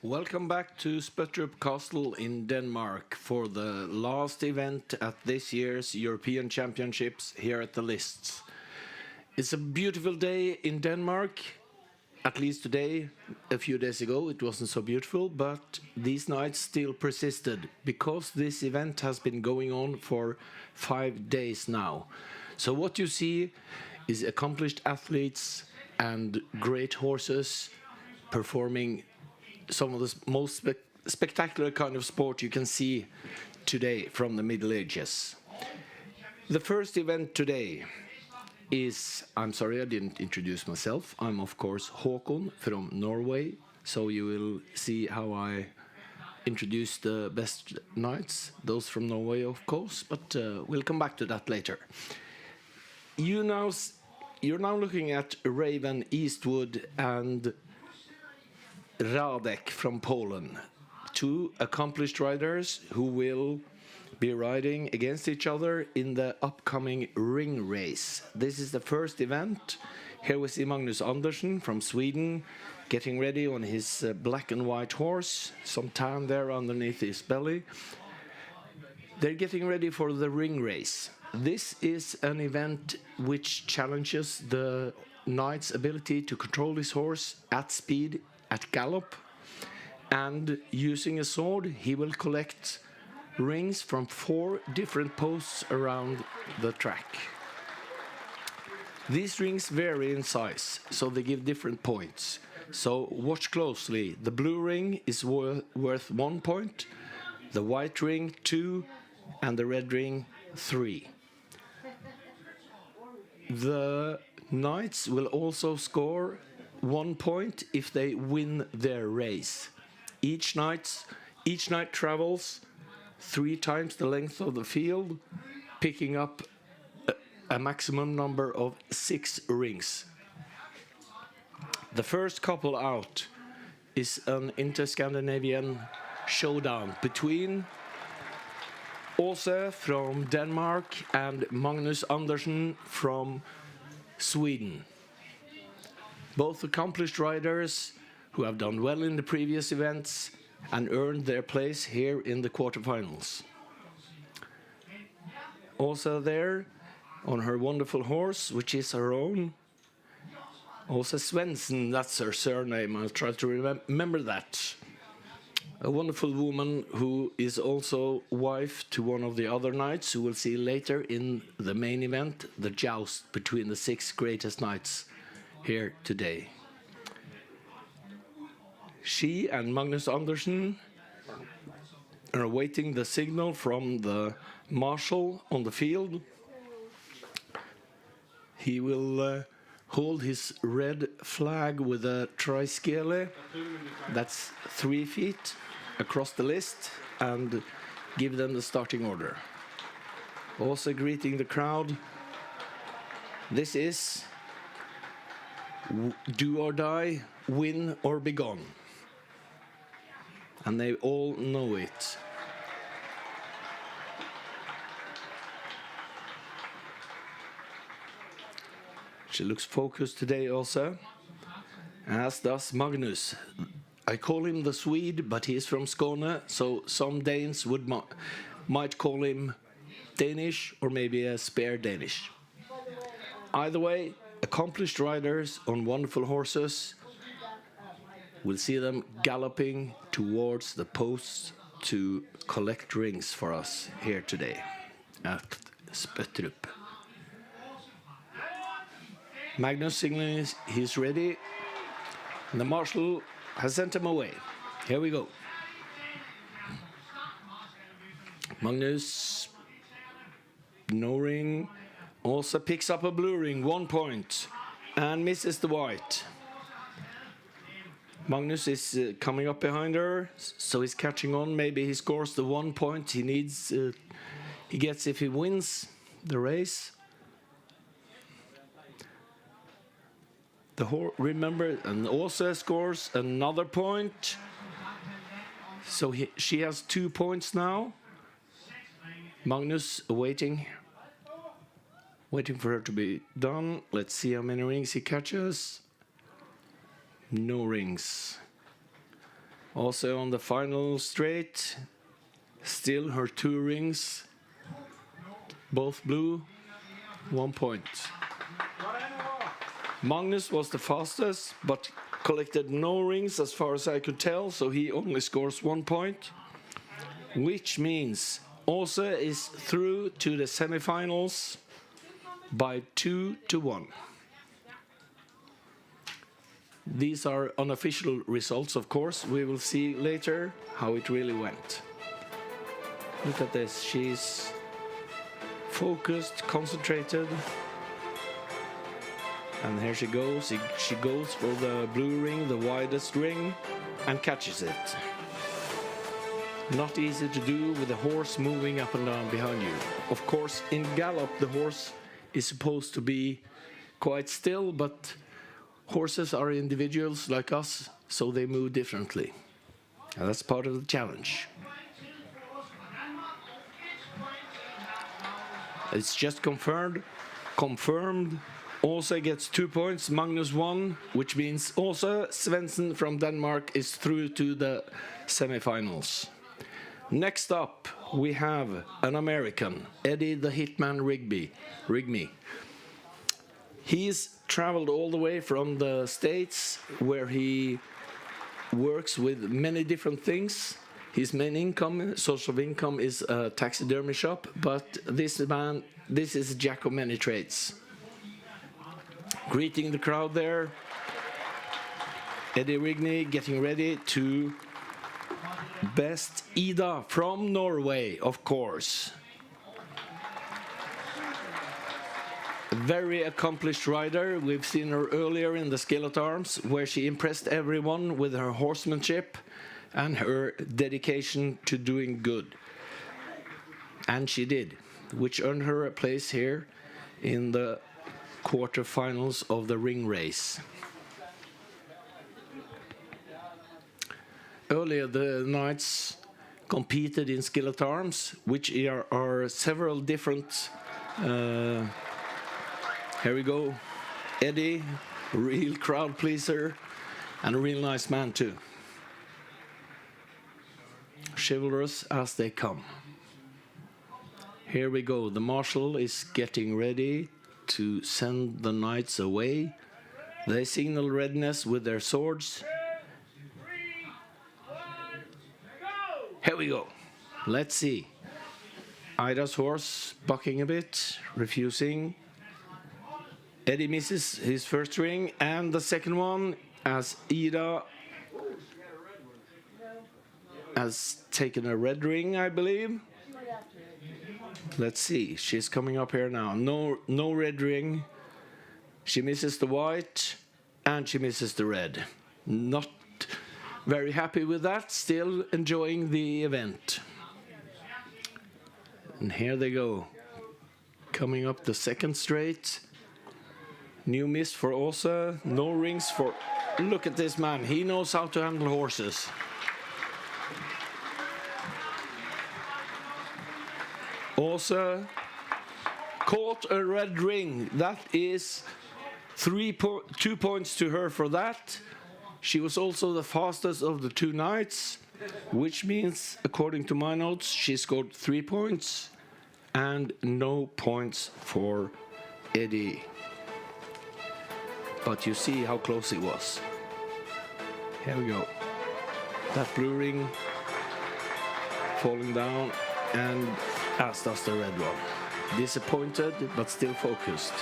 Welcome back to Spøttrup Castle in Denmark for the last event at this year's European Championships here at the lists. It's a beautiful day in Denmark, at least today. A few days ago it wasn't so beautiful, but these nights still persisted because this event has been going on for 5 days now. So what you see is accomplished athletes and great horses performing some of the most spectacular kind of sport you can see today from the Middle Ages. The first event today is, I'm sorry I didn't introduce myself, I'm of course Håkon from Norway, so you will see how I introduce the best knights, those from Norway of course, but we'll come back to that later. You're now looking at Raven, Eastwood and Radek from Poland, two accomplished riders who will be riding against each other in the upcoming ring race. This is the first event. Here we see Magnus Andersen from Sweden getting ready on his black and white horse, some tan there underneath his belly. They're getting ready for the ring race. This is an event which challenges the knight's ability to control his horse at speed, at gallop, and using a sword he will collect rings from 4 different posts around the track. These rings vary in size, so they give different points. So watch closely. The blue ring is worth 1 point, the white ring 2, and the red ring 3. The knights will also score 1 point if they win their race. Each knight travels 3 times the length of the field, picking up a maximum number of 6 rings. The first couple out is an inter-Scandinavian showdown between Åse from Denmark and Magnus Andersen from Sweden. Both accomplished riders who have done well in the previous events and earned their place here in the quarterfinals. Also there, on her wonderful horse, which is her own, Åse Svensson, that's her surname, I'll try to remember that. A wonderful woman who is also wife to one of the other knights who we'll see later in the main event, the joust between the 6 greatest knights here today. She and Magnus Andersen are awaiting the signal from the marshal on the field. He will hold his red flag with a triskele, that's 3 feet across the list, and give them the starting order. Also greeting the crowd. This is do or die, win or be gone. And they all know it. She looks focused today also, as does Magnus. I call him the Swede, but he is from Skåne, so some Danes might call him Danish or maybe a spare Danish. Either way, accomplished riders on wonderful horses. We'll see them galloping towards the posts to collect rings for us here today at Spøttrup. Magnus signaling he's ready, and the marshal has sent him away. Here we go. Magnus, no ring, also picks up a blue ring, 1 point, and misses the white. Magnus is coming up behind her, so he's catching on. Maybe he scores the 1 point he needs. He gets if he wins the race. Remember, and also scores another point. So she has 2 points now. Magnus waiting for her to be done. Let's see how many rings he catches. No rings. Also on the final straight, still her 2 rings, both blue, 1 point. Magnus was the fastest, but collected no rings as far as I could tell, so he only scores 1 point, which means Åse is through to the semifinals by 2-1. These are unofficial results, of course. We will see later how it really went. Look at this. She's focused, concentrated. And here she goes. She goes for the blue ring, the widest ring, and catches it. Not easy to do with the horse moving up and down behind you. Of course, in gallop, the horse is supposed to be quite still, but horses are individuals like us, so they move differently. And that's part of the challenge. It's just confirmed. Åse gets 2 points, Magnus 1, which means Åse Svensson from Denmark is through to the semifinals. Next up, we have an American, Eddie the Hitman Rigby. He's traveled all the way from the States, where he works with many different things. His main source of income is a taxidermy shop, but this is a jack of many trades. Greeting the crowd there, Eddie Rigby getting ready to best Ida from Norway, of course. A very accomplished rider. We've seen her earlier in the Skillet Arms, where she impressed everyone with her horsemanship and her dedication to doing good. And she did, which earned her a place here in the quarterfinals of the ring race. Earlier, the knights competed in Skillet Arms, which are several different. Here we go. Eddie, real crowd pleaser, and a real nice man too. Chivalrous as they come. Here we go. The marshal is getting ready to send the knights away. They signal readiness with their swords. Here we go. Let's see. Ida's horse bucking a bit, refusing. Eddie misses his first ring and the second one, as Ida has taken a red ring, I believe. Let's see. She's coming up here now. No red ring. She misses the white and she misses the red. Not very happy with that, still enjoying the event. And here they go. Coming up the second straight. New miss for Åse, no rings for... Look at this man, he knows how to handle horses. Åse caught a red ring. That is 2 points to her for that. She was also the fastest of the 2 knights, which means, according to my notes, she scored 3 points and no points for Eddie. But you see how close it was. Here we go. That blue ring falling down, and as does the red one. Disappointed, but still focused.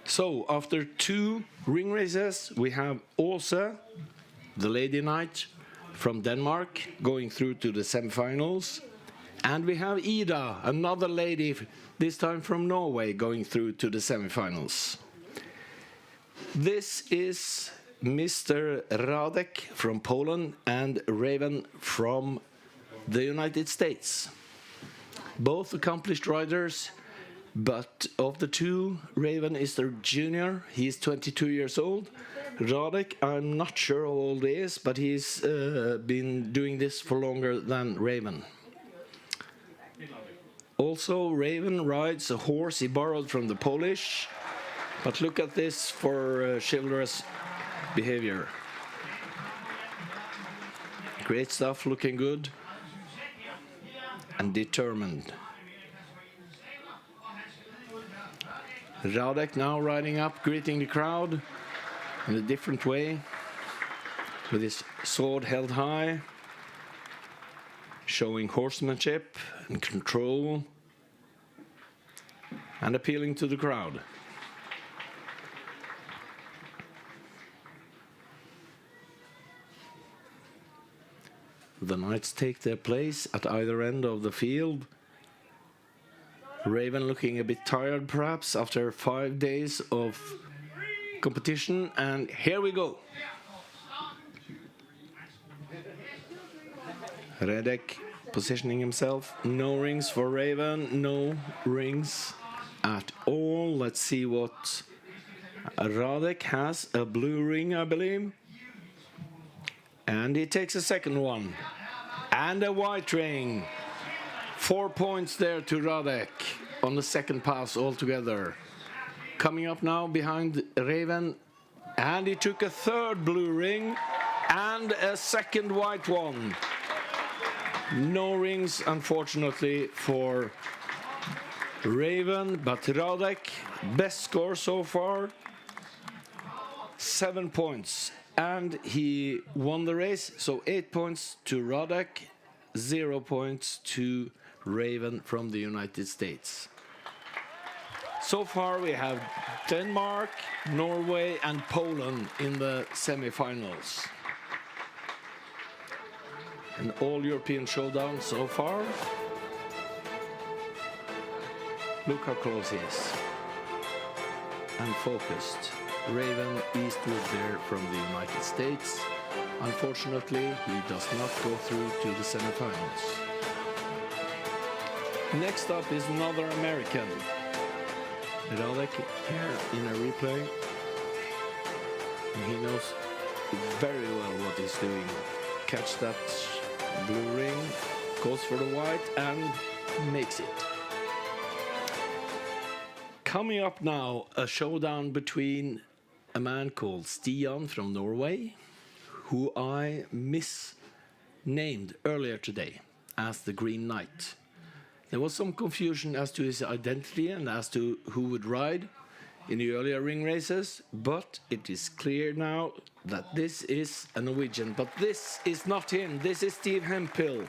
So, after 2 ring races, we have Åse, the lady knight from Denmark, going through to the semifinals. And we have Ida, another lady, this time from Norway, going through to the semifinals. This is Mr. Radek from Poland and Raven from the United States. Both accomplished riders, but of the 2, Raven is the junior. He is 22 years old. Radek, I'm not sure how old he is, but he's been doing this for longer than Raven. Also, Raven rides a horse he borrowed from the Polish, But look at this for chivalrous behavior. Great stuff, looking good and determined. Radek now riding up, greeting the crowd in a different way, with his sword held high, showing horsemanship and control, and appealing to the crowd. The knights take their place at either end of the field. Raven looking a bit tired perhaps after 5 days of competition, and here we go. Radek positioning himself. No rings for Raven, no rings at all. Let's see what Radek has. A blue ring, I believe. And he takes a second one. And a white ring. 4 points there to Radek on the second pass altogether. Coming up now behind Raven. And he took a third blue ring and a second white one. No rings, unfortunately, for Raven, but Radek, best score so far, 7 points. And he won the race, so 8 points to Radek, 0 points to Raven from the United States. So far we have Denmark, Norway and Poland in the semi-finals. An all-European showdown so far. Look how close he is. And focused. Raven eastward there from the United States. Unfortunately, he does not go through to the semifinals. Next up is another American. Radek here in a replay. And he knows very well what he's doing. Catch that blue ring, goes for the white and makes it. Coming up now, a showdown between a man called Stian from Norway, who I misnamed earlier today as the Green Knight. There was some confusion as to his identity and as to who would ride in the earlier ring races, but it is clear now that this is a Norwegian. But this is not him, this is Steve Hemphill,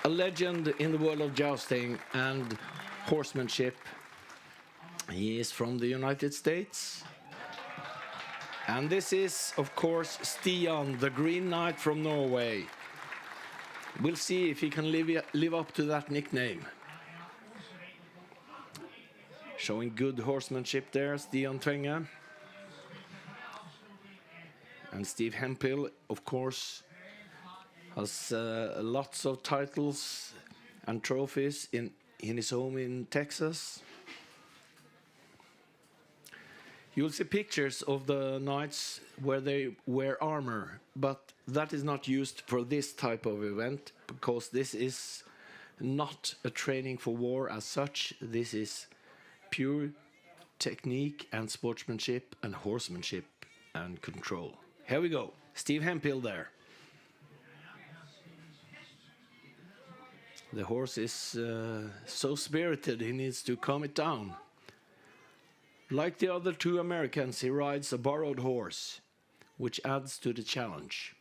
a legend in the world of jousting and horsemanship. He is from the United States. And this is, of course, Stian, the Green Knight from Norway. We'll see if he can live up to that nickname. Showing good horsemanship there, Stian Tvenge. And Steve Hemphill, of course, has lots of titles and trophies in his home in Texas. You'll see pictures of the knights where they wear armor, but that is not used for this type of event, because this is not a training for war as such. This is pure technique and sportsmanship and horsemanship and control. Here we go. Steve Hemphill there. The horse is so spirited, he needs to calm it down. Like the other two Americans, he rides a borrowed horse, which adds to the challenge.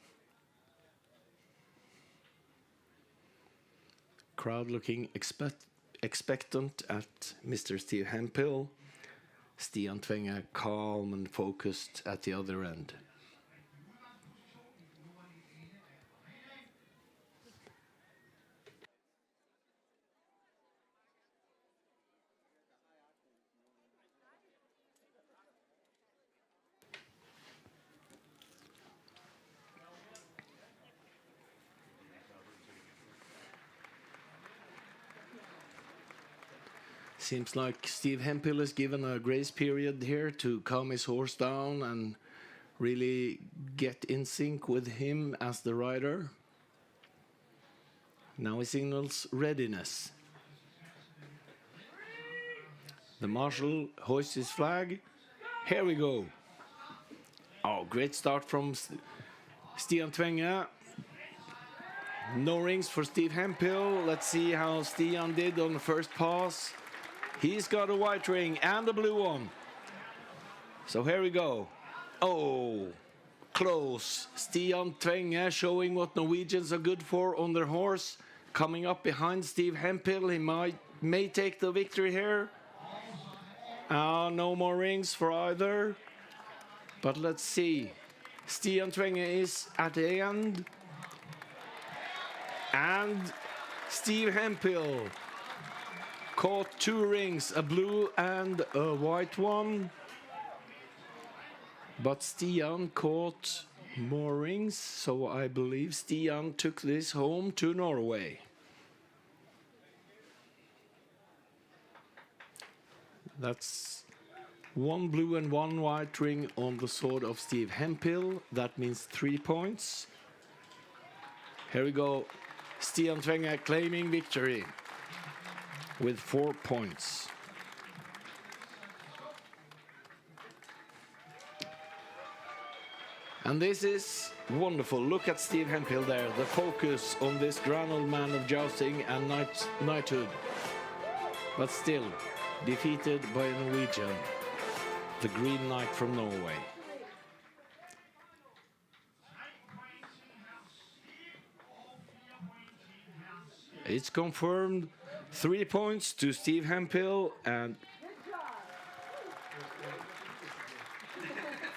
Crowd looking expectant at Mr. Steve Hemphill. Stian Tvenge calm and focused at the other end. Seems like Steve Hemphill is given a grace period here to calm his horse down and really get in sync with him as the rider. Now he signals readiness. The marshal hoists his flag Here we go. Oh, great start from Stian Tvenge. No rings for Steve Hemphill. Let's see how Stian did on the first pass. He's got a white ring and a blue one. So here we go. Oh, close. Stian Tvenge showing what Norwegians are good for on their horse. Coming up behind Steve Hemphill. He may take the victory here. No more rings for either. But let's see. Stian Tvenge is at the end. And Steve Hemphill caught 2 rings, a blue and a white one. But Stian caught more rings, so I believe Stian took this home to Norway. That's 1 blue and 1 white ring on the sword of Steve Hemphill. That means 3 points. Here we go. Stian Tvenge claiming victory with 4 points. And this is wonderful. Look at Steve Hemphill there. The focus on this grand old man of jousting and knighthood. But still, defeated by a Norwegian, the Green Knight from Norway. It's confirmed 3 points to Steve Hemphill and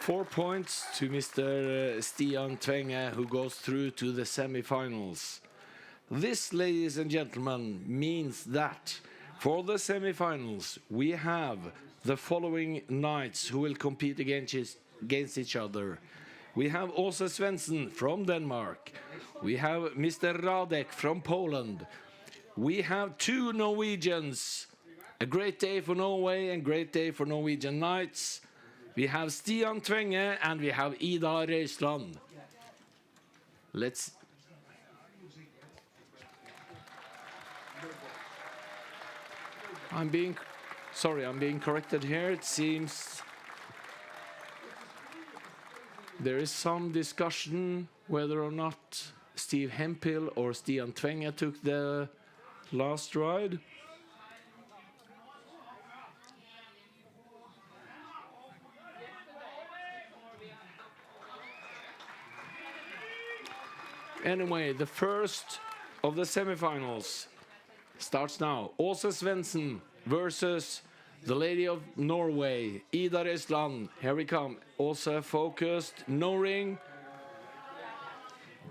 4 points to Mr. Stian Tvenge, who goes through to the semi-finals. This, ladies and gentlemen, means that for the semi-finals we have the following knights who will compete against each other. We have Åse Svendsen from Denmark. We have Mr. Radek from Poland. We have 2 Norwegians. A great day for Norway and great day for Norwegian knights. We have Stian Tvenge and we have Ida Røisland. I'm being corrected here. It seems there is some discussion whether or not Steve Hemphill or Stian Tvenge took the last ride. Anyway, the first of the semifinals starts now. Åse Svendsen versus the Lady of Norway, Ida Røisland. Here we come. Åse focused, no ring.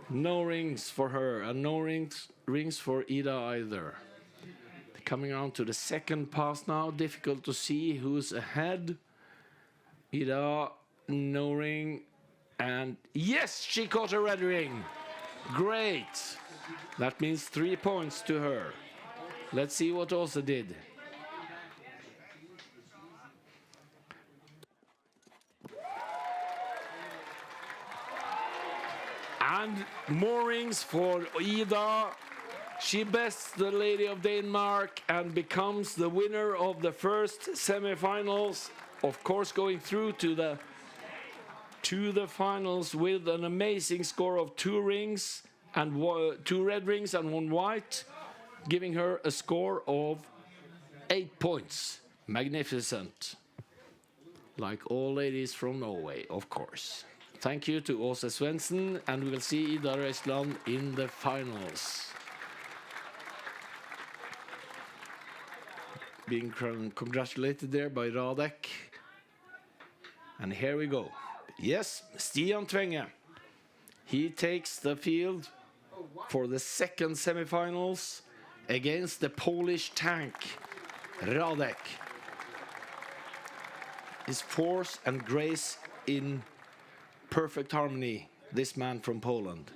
No rings for her, and no rings for Ida either. Coming around to the second pass now. Difficult to see who's ahead. Ida, no ring. And yes, she caught a red ring. Great. That means 3 points to her. Let's see what Åse did. And more rings for Ida. She bests the Lady of Denmark and becomes the winner of the first semi-finals. Of course, going through to the finals with an amazing score of 2 rings and 2 red rings and 1 white, giving her a score of 8 points. Magnificent. Like all ladies from Norway, of course. Thank you to Åse Svendsen, and we will see Ida Røisland in the finals. Being congratulated there by Radek. And here we go. Yes, Stian Tvenge. He takes the field for the second semifinals against the Polish tank, Radek. His force and grace in perfect harmony, this man from Poland.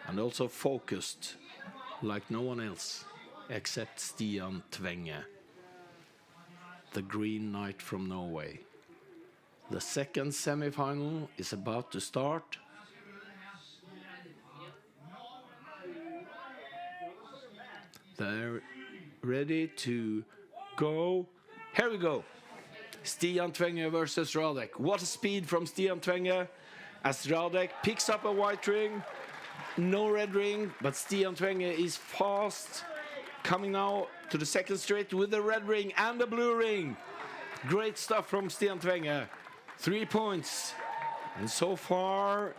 And also focused like no one else except Stian Tvenge, the Green Knight from Norway. The second semi-final is about to start. They're ready to go. Here we go. Stian Tvenge versus Radek. What a speed from Stian Tvenge as Radek picks up a white ring. No red ring, but Stian Tvenge is fast. Coming now to the second straight with the red ring and the blue ring. Great stuff from Stian Tvenge. 3 points. And so far,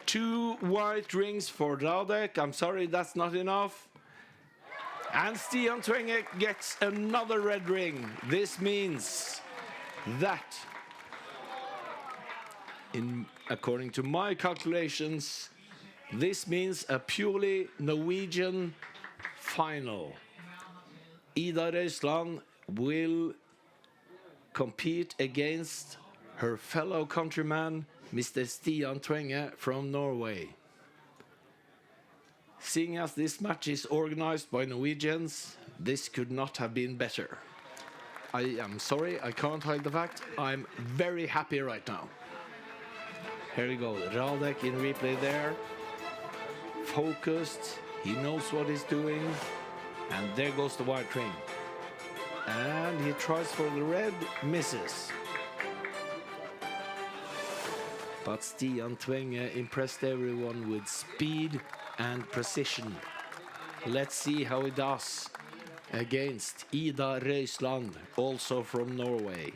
2 white rings for Radek. I'm sorry, that's not enough. And Stian Tvenge gets another red ring. This means that, according to my calculations, this means a purely Norwegian final. Ida Røisland will compete against her fellow countryman, Mr. Stian Tvenge from Norway. Seeing as this match is organized by Norwegians, this could not have been better. I am sorry, I can't hide the fact. I'm very happy right now. Here we go, Radek in replay there. Focused, he knows what he's doing. And there goes the white ring. And he tries for the red, misses. But Stian Tvenge impressed everyone with speed and precision. Let's see how he does against Ida Røisland, also from Norway.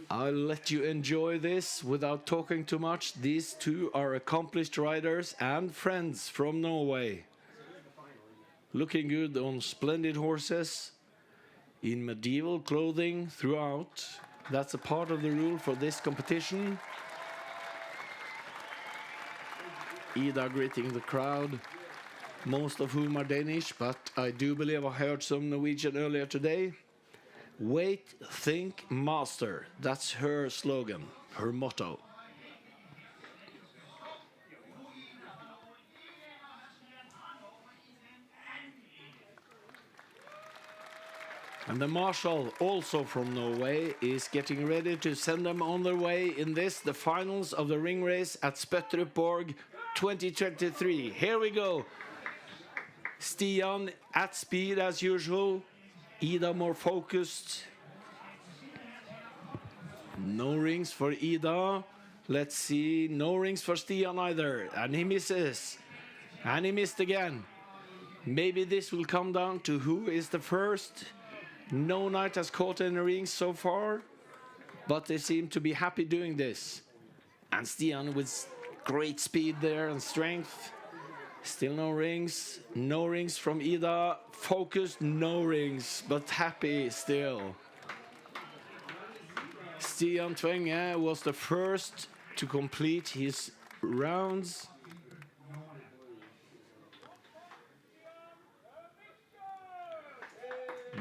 I'll let you enjoy this without talking too much. These two are accomplished riders and friends from Norway. Looking good on splendid horses, in medieval clothing throughout. That's a part of the rule for this competition. Ida greeting the crowd, most of whom are Danish, but I do believe I heard some Norwegian earlier today. Wait, think, master. That's her slogan, her motto. And the marshal, also from Norway, is getting ready to send them on their way in this, the finals of the ring race at Spøttrup 2023. Here we go. Stian at speed as usual. Ida more focused. No rings for Ida. Let's see. No rings for Stian either. And he misses. And he missed again. Maybe this will come down to who is the first. No knight has caught any rings so far, but they seem to be happy doing this. And Stian with great speed there and strength. Still no rings. No rings from Ida. Focused, no rings, but happy still. Stian Tvenge was the first to complete his rounds.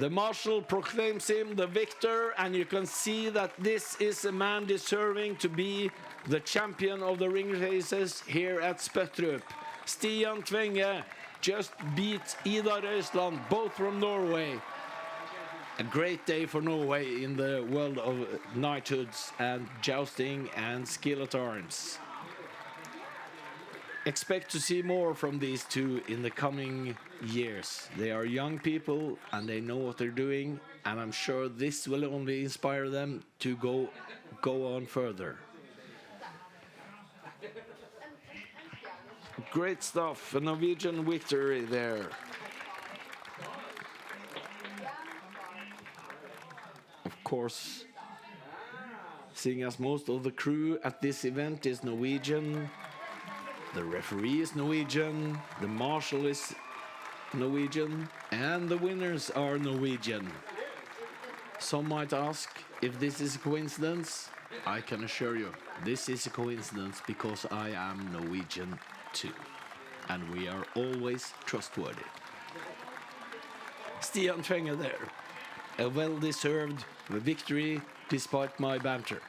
The marshal proclaims him the victor, and you can see that this is a man deserving to be the champion of the ring races here at Spøttrup. Stian Tvenge just beat Ida Røisland, both from Norway. A great day for Norway in the world of knighthoods and jousting and skill at arms. Expect to see more from these two in the coming years. They are young people and they know what they're doing, and I'm sure this will only inspire them to go on further. Great stuff, a Norwegian victory there. Of course, seeing as most of the crew at this event is Norwegian, the referee is Norwegian, the marshal is Norwegian, and the winners are Norwegian. Some might ask if this is a coincidence. I can assure you, this is a coincidence because I am Norwegian too, and we are always trustworthy. Stian Tvenge there, a well-deserved victory despite my banter.